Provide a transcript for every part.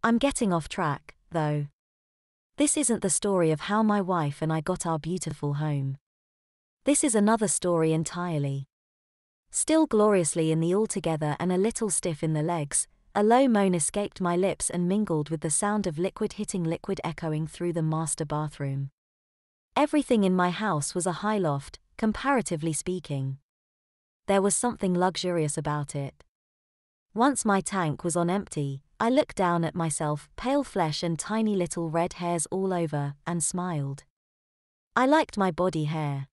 I'm getting off track, though. This isn't the story of how my wife and I got our beautiful home. This is another story entirely. Still gloriously in the altogether and a little stiff in the legs, a low moan escaped my lips and mingled with the sound of liquid hitting liquid echoing through the master bathroom. Everything in my house was a high loft, comparatively speaking. There was something luxurious about it. Once my tank was on empty, I looked down at myself, pale flesh and tiny little red hairs all over, and smiled. I liked my body hair.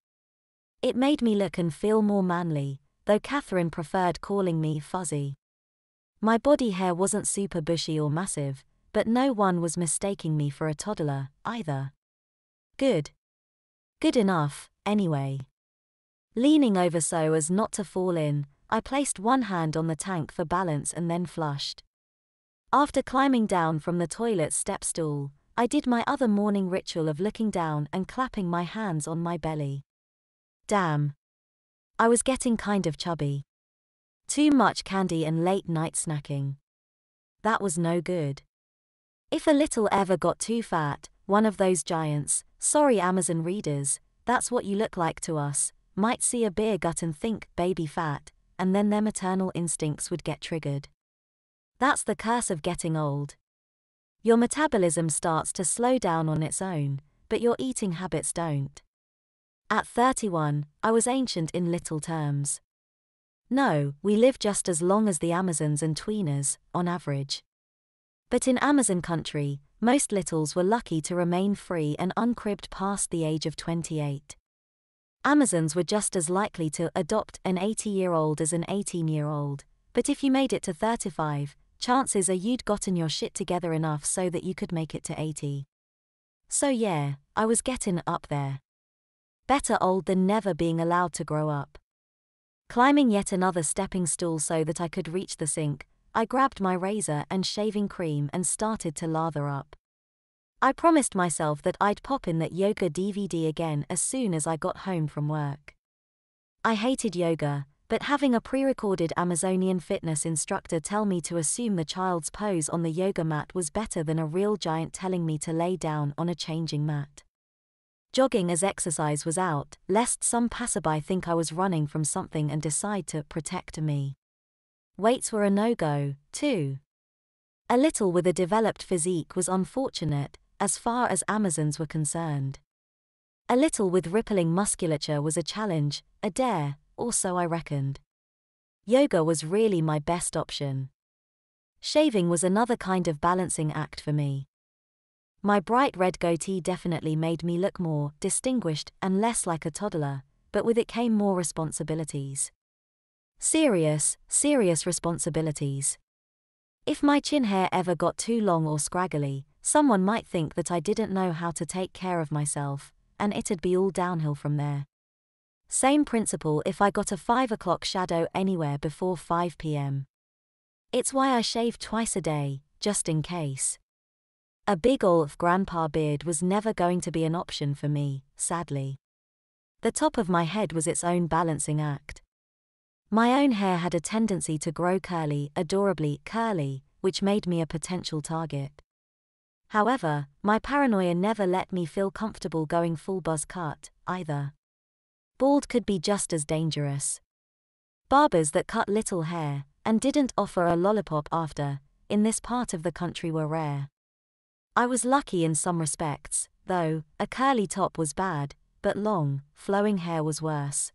It made me look and feel more manly, though Catherine preferred calling me fuzzy. My body hair wasn't super bushy or massive, but no one was mistaking me for a toddler, either. Good. Good enough, anyway. Leaning over so as not to fall in, I placed one hand on the tank for balance and then flushed. After climbing down from the toilet step stool, I did my other morning ritual of looking down and clapping my hands on my belly. Damn. I was getting kind of chubby. Too much candy and late night snacking. That was no good. If a little ever got too fat, one of those giants, sorry Amazon readers, that's what you look like to us, might see a beer gut and think baby fat, and then their maternal instincts would get triggered. That's the curse of getting old. Your metabolism starts to slow down on its own, but your eating habits don't. At 31, I was ancient in little terms. No, we live just as long as the Amazons and tweeners, on average. But in Amazon country, most littles were lucky to remain free and uncribbed past the age of 28. Amazons were just as likely to adopt an 80-year-old as an 18-year-old, but if you made it to 35, chances are you'd gotten your shit together enough so that you could make it to 80. So yeah, I was getting up there. Better old than never being allowed to grow up. Climbing yet another stepping stool so that I could reach the sink, I grabbed my razor and shaving cream and started to lather up. I promised myself that I'd pop in that yoga DVD again as soon as I got home from work. I hated yoga, but having a pre-recorded Amazonian fitness instructor tell me to assume the child's pose on the yoga mat was better than a real giant telling me to lay down on a changing mat. Jogging as exercise was out, lest some passerby think I was running from something and decide to protect me. Weights were a no-go, too. A little with a developed physique was unfortunate, as far as Amazons were concerned. A little with rippling musculature was a challenge, a dare, or so I reckoned. Yoga was really my best option. Shaving was another kind of balancing act for me. My bright red goatee definitely made me look more distinguished and less like a toddler, but with it came more responsibilities. Serious responsibilities. If my chin hair ever got too long or scraggly, someone might think that I didn't know how to take care of myself, and it'd be all downhill from there. Same principle if I got a 5 o'clock shadow anywhere before 5 p.m. It's why I shave twice a day, just in case. A big ol' grandpa beard was never going to be an option for me, sadly. The top of my head was its own balancing act. My own hair had a tendency to grow curly, adorably curly, which made me a potential target. However, my paranoia never let me feel comfortable going full buzz cut, either. Bald could be just as dangerous. Barbers that cut little hair, and didn't offer a lollipop after, in this part of the country were rare. I was lucky in some respects, though, a curly top was bad, but long, flowing hair was worse.